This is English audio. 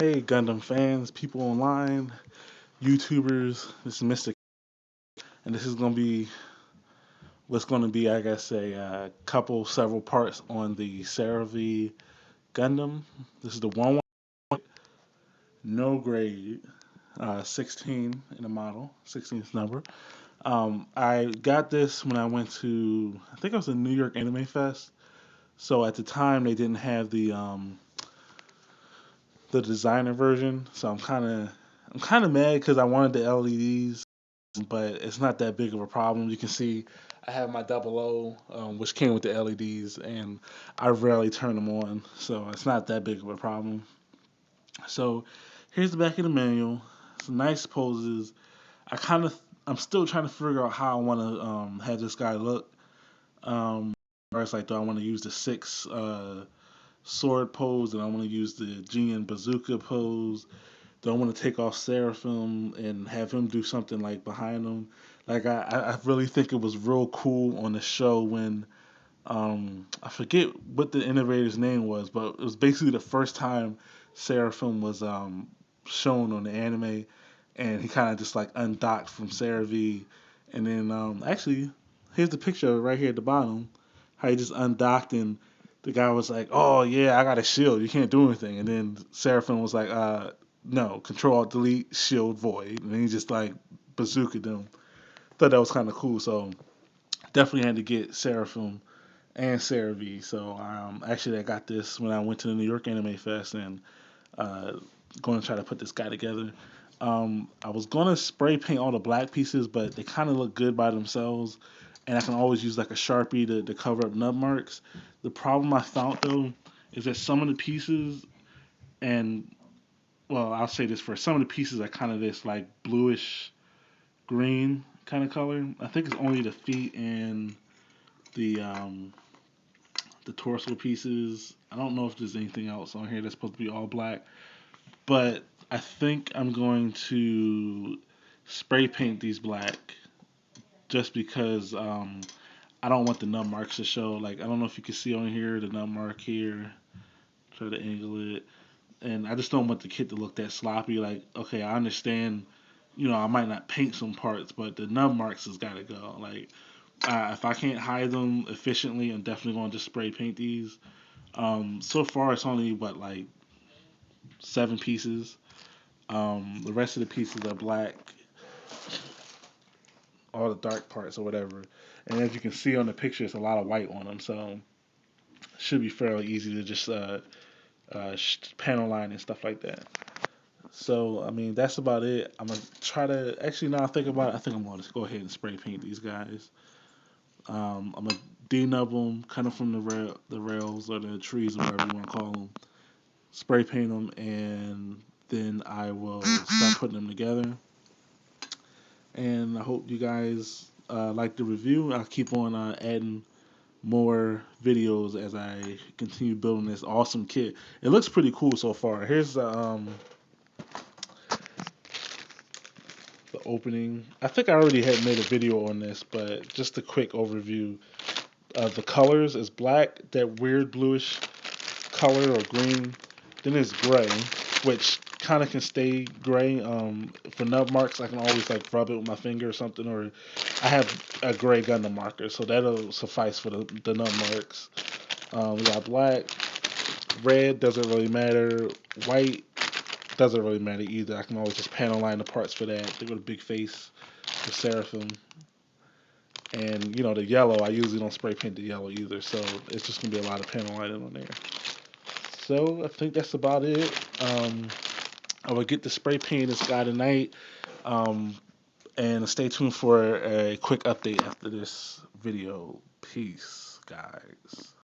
Hey, Gundam fans, people online, YouTubers, this is Mr. And this is going to be what's going to be, I guess, several parts on the Seravee Gundam. This is the 1-1, no grade, 16 in the model, 16th number. I got this when I went to, I think it was the New York Anime Fest. So at the time, they didn't have the designer version. So I'm kind of mad because I wanted the LEDs, but it's not that big of a problem. You can see I have my double O, which came with the LEDs, and I rarely turn them on, so it's not that big of a problem. So here's the back of the manual. Some nice poses. I'm still trying to figure out how I want to have this guy look. Or it's like, do I want to use the six sword pose, and I want to use the Jian bazooka pose? Don't want to take off Seraphim and have him do something like behind him. Like I really think it was real cool on the show when I forget what the innovator's name was, but it was basically the first time Seraphim was shown on the anime, and he kind of just like undocked from Seravee, and then actually here's the picture right here at the bottom, how he just undocked and the guy was like, "Oh yeah, I got a shield. You can't do anything." And then Seraphim was like, no, Control Alt Delete Shield Void," and then he just like bazookaed them. Thought that was kind of cool. So definitely had to get Seraphim and Seravee. So actually, I got this when I went to the New York Anime Fest and uh, going to try to put this guy together. I was gonna spray paint all the black pieces, but they kind of look good by themselves, and I can always use like a sharpie to cover up nub marks. The problem I found though is that some of the pieces, and well, I'll say this first, some of the pieces are kind of this like bluish green kind of color. I think it's only the feet and the um, the torso pieces. I don't know if there's anything else on here that's supposed to be all black, but I think I'm going to spray paint these black just because I don't want the nub marks to show. Like I don't know if you can see on here the nub mark here. Try to angle it, and I just don't want the kit to look that sloppy. Like okay, I understand. I might not paint some parts, but the nub marks has got to go. Like if I can't hide them efficiently, I'm definitely going to just spray paint these. So far, it's only what like 7 pieces. The rest of the pieces are black, all the dark parts or whatever. And as you can see on the picture, it's a lot of white on them, so it should be fairly easy to just panel line and stuff like that. So I mean, that's about it. I'm gonna try to actually now I think about it. I think I'm going to go ahead and spray paint these guys. I'm gonna denub them, kind of from the rails or the trees or whatever you want to call them. Spray paint them, and then I will start putting them together. And I hope you guys like the review. I'll keep on adding more videos as I continue building this awesome kit. It looks pretty cool so far. Here's the opening. I think I already had made a video on this, but just a quick overview. The colors is black, that weird bluish color or green. Then it's gray, which kind of can stay gray. For nub marks, I can always like rub it with my finger or something, or I have a gray Gundam marker, so that'll suffice for the nub marks. We got black, red doesn't really matter, white doesn't really matter either. I can always just panel line the parts for that. They got a big face for Seraphim. And the yellow, I usually don't spray paint the yellow either, so it's just gonna be a lot of panel lining on there. So I think that's about it. I will get the spray paint this guy tonight. Um, and stay tuned for a quick update after this video. Peace, guys.